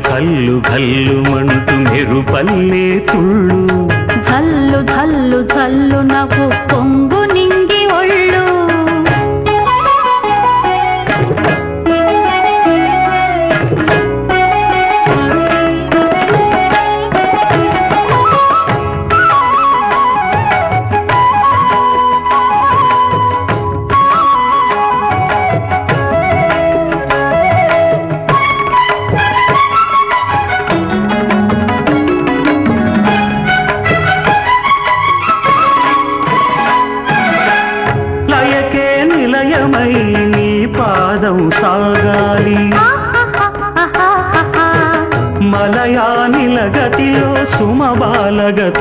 కల్లు కల్లుమంటూ మెరుపల్లే తుళ్ళు జల్లు జల్లు జల్లు నాకు పొంగు నింగి ఒళ్ళు నీ పాదం సాగాలి మలయానిల గతిలో సుమబాలగతూగాలి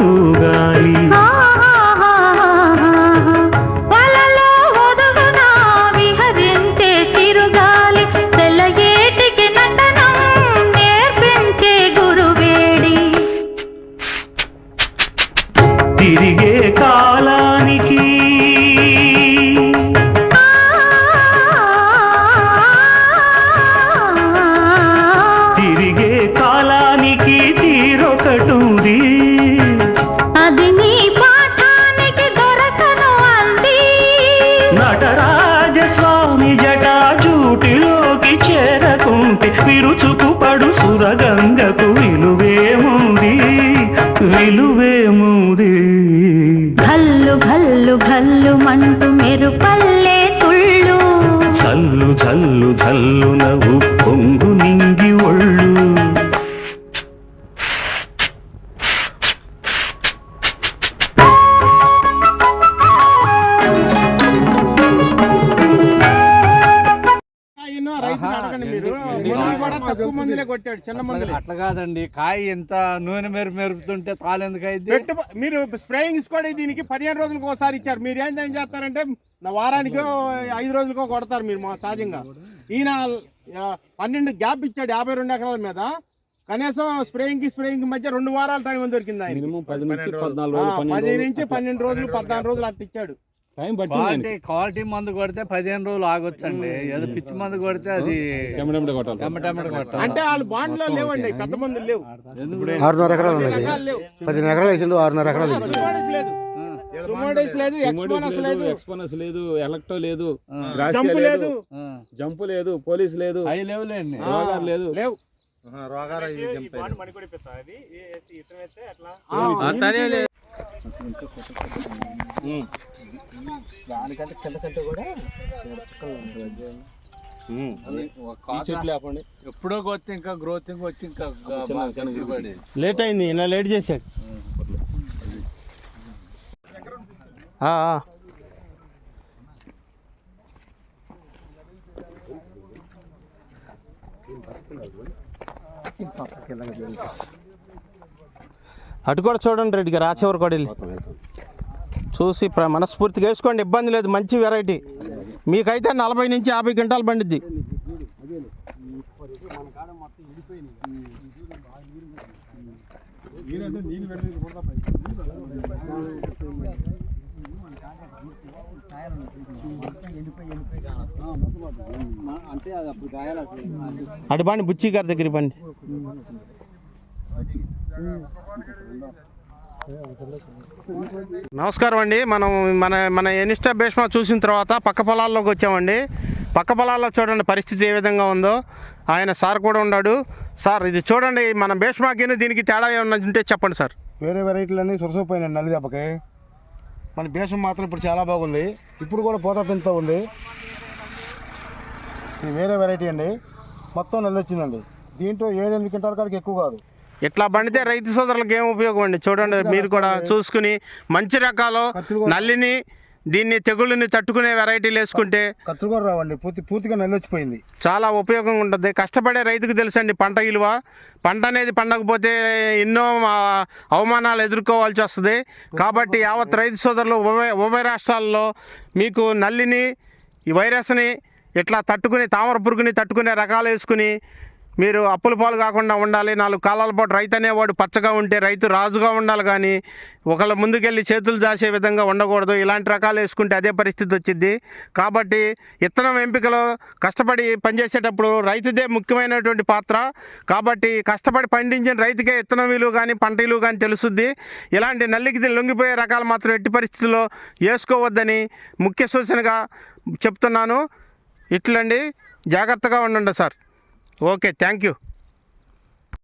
వలలో ఒదుగున విహరించే తిరుగాలి తెల్లయేటికి నటనం నేర్పించే గురువేడి తిరిగే కాలానికి తీరొకటుంది అది నీ పాఠానికి దొరకను అంది నటరాజస్వామి జటాజూటిలోకి చేరకుంటే విరుచుకు పడు సురగంగకు విలువేముంది విలువేముంది భల్లు భల్లు భల్లు మంటూ మెరుపల్లే తుళ్ళు చల్లు చల్లు చల్లు నవ్వు పొంగు నింగి ఒళ్ళు అట్లా కాదండి, కాయ ఎంత నూనె మెరుపుతుంటే తాలు ఎందుకు అయితే మీరు స్ప్రేయింగ్ స్క్వాడ్ దీనికి 15 రోజులకు ఒకసారి ఇచ్చారు. మీరు ఏం చేస్తారంటే వారానికో 5 రోజులకో కొడతారు మీరు మా సహజంగా. ఈయన 12 గ్యాప్ ఇచ్చాడు 52 ఎకరాల మీద. కనీసం స్ప్రేయింగ్ మధ్య 2 వారాల టైం దొరికింది ఆయన. 10 నుంచి 12 రోజులు 14 రోజులు అట్లా ఇచ్చాడు. క్వాలిటీ మందు కొడితే 15 రోజులు ఆగొచ్చండి. ఏదో పిచ్చి మందు కొడితే అది అంటే వాళ్ళు బాండ్ లో లేవండి, పెద్ద మందులు లేవు. 6.5 ఎకరాలు 15 ఎకరాలు వేసిండు. 6.5 ఎకరాలు లేదు, ఎక్స్పోనస్ లేదు, ఎలక్ట్రో లేదు, జంపు లేదు, పోలీస్ లేదు, అవి లేవులేండి, లేదు. దానికంటే చిన్న కూడా ఎప్పుడో కొత్త ఇంకా గ్రోత్ వచ్చి ఇంకా లేట్ అయింది. ఇలా లేట్ చేశాడు. అటు కూడా చూడండి రెడ్డిగా రాచేవారు కూడా వెళ్ళి చూసి మనస్ఫూర్తిగా వేసుకోండి, ఇబ్బంది లేదు. మంచి వెరైటీ. మీకైతే 40 నుంచి 50 క్వింటాలు పండిద్ది. అటు బండి బుచ్చి గారి దగ్గర బండి. నమస్కారం అండి. మనం మన ఎనిస్టా భీష్మ చూసిన తర్వాత పక్క పొలాల్లోకి వచ్చామండి. పక్క పొలాల్లో చూడండి పరిస్థితి ఏ విధంగా ఉందో. ఆయన సార్ కూడా ఉన్నాడు. సార్ ఇది చూడండి, మన భీష్మకి దీనికి తేడా ఏమన్నా ఉంటే చెప్పండి సార్. వేరే వెరైటీలన్నీ సొరసపోయినాయి నల్లి దెబ్బకి. మన భీష్మ మాత్రం ఇప్పుడు చాలా బాగుంది. ఇప్పుడు కూడా పూత పెంచుతూ ఉంది. ఇది వేరే వెరైటీ అండి, మొత్తం నల్లి వచ్చిందండి. దీంట్లో 7-8 క్వింటాల కాడికి ఎక్కువ కాదు. ఇట్లా పండితే రైతు సోదరులకు ఏం ఉపయోగం అండి? చూడండి మీరు కూడా చూసుకుని మంచి రకాలు నల్లిని దీన్ని తెగుళ్ళని తట్టుకునే వెరైటీలు వేసుకుంటే ఖర్చు కూడా రావండి. పూర్తిగా నల్లి వచ్చిపోయింది. చాలా ఉపయోగంగా ఉంటుంది. కష్టపడే రైతుకు తెలుసండి పంట విలువ. పంట అనేది పండకపోతే ఎన్నో అవమానాలు ఎదుర్కోవాల్సి వస్తుంది. కాబట్టి యావత్ రైతు సోదరులు ఉభయ రాష్ట్రాల్లో మీకు నల్లిని, ఈ వైరస్ని ఇట్లా తట్టుకుని, తామర పురుగుని తట్టుకునే రకాలు వేసుకుని మీరు అప్పుల పాలు కాకుండా ఉండాలి. 4 కాలాల పాటు రైతు అనేవాడు పచ్చగా ఉంటే రైతు రాజుగా ఉండాలి, కానీ ఒకళ్ళ ముందుకెళ్ళి చేతులు దాచే విధంగా ఉండకూడదు. ఇలాంటి రకాలు వేసుకుంటే అదే పరిస్థితి వచ్చింది. కాబట్టి విత్తనం ఎంపికలో కష్టపడి పనిచేసేటప్పుడు రైతుదే ముఖ్యమైనటువంటి పాత్ర. కాబట్టి కష్టపడి పండించిన రైతుకే విత్తనం విలువ కానీ పంట విలువ కానీ తెలుస్తుంది. ఇలాంటి నల్లికి లొంగిపోయే రకాలు మాత్రం ఎట్టి పరిస్థితుల్లో వేసుకోవద్దని ముఖ్య సూచనగా చెప్తున్నాను. ఇట్లండి, జాగ్రత్తగా ఉండండి సార్. Okay, thank you.